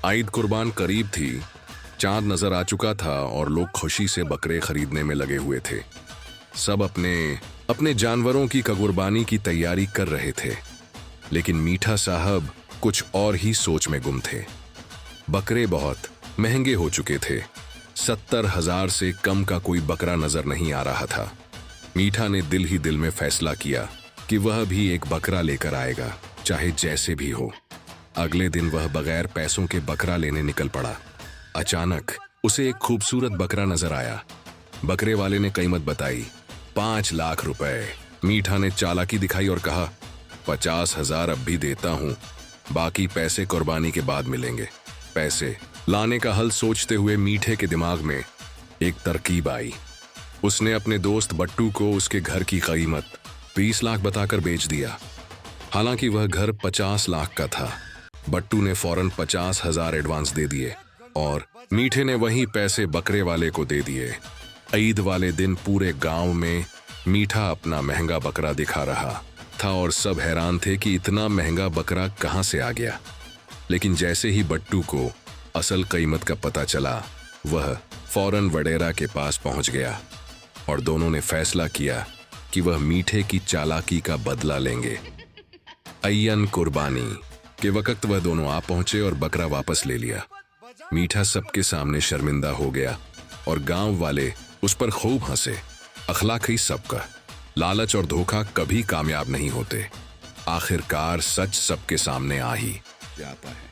ईद कुर्बान करीब थी, चांद नजर आ चुका था और लोग खुशी से बकरे खरीदने में लगे हुए थे। सब अपने अपने जानवरों की कुर्बानी की तैयारी कर रहे थे, लेकिन मीठा साहब कुछ और ही सोच में गुम थे। बकरे बहुत महंगे हो चुके थे। 70,000 से कम का कोई बकरा नजर नहीं आ रहा था। मीठा ने दिल ही दिल में फैसला किया कि वह भी एक बकरा लेकर आएगा, चाहे जैसे भी हो। अगले दिन वह बगैर पैसों के बकरा लेने निकल पड़ा। अचानक उसे एक खूबसूरत बकरा नजर आया। बकरे वाले ने कीमत बताई, 5 लाख रुपए। मीठा ने चालाकी दिखाई और कहा, 50,000 अब भी देता हूं, बाकी पैसे कुर्बानी के बाद मिलेंगे। पैसे लाने का हल सोचते हुए मीठे के दिमाग में एक तरकीब आई। उसने अपने दोस्त बट्टू को उसके घर की कीमत 20 लाख बताकर बेच दिया। हालांकि वह घर 50 लाख का था। बट्टू ने फौरन 50,000 एडवांस दे दिए और मीठे ने वही पैसे बकरे वाले को दे दिए। ईद वाले दिन पूरे गांव में मीठा अपना महंगा बकरा दिखा रहा था और सब हैरान थे कि इतना महंगा बकरा कहां से आ गया। लेकिन जैसे ही बट्टू को असल कीमत का पता चला, वह फौरन वडेरा के पास पहुंच गया और दोनों ने फैसला किया कि वह मीठे की चालाकी का बदला लेंगे। अय्यन कुर्बानी के वक्त वह दोनों आ पहुंचे और बकरा वापस ले लिया। मीठा सबके सामने शर्मिंदा हो गया और गांव वाले उस पर खूब हंसे। अखलाक ही सबका, लालच और धोखा कभी कामयाब नहीं होते। आखिरकार सच सबके सामने आ ही जाता है।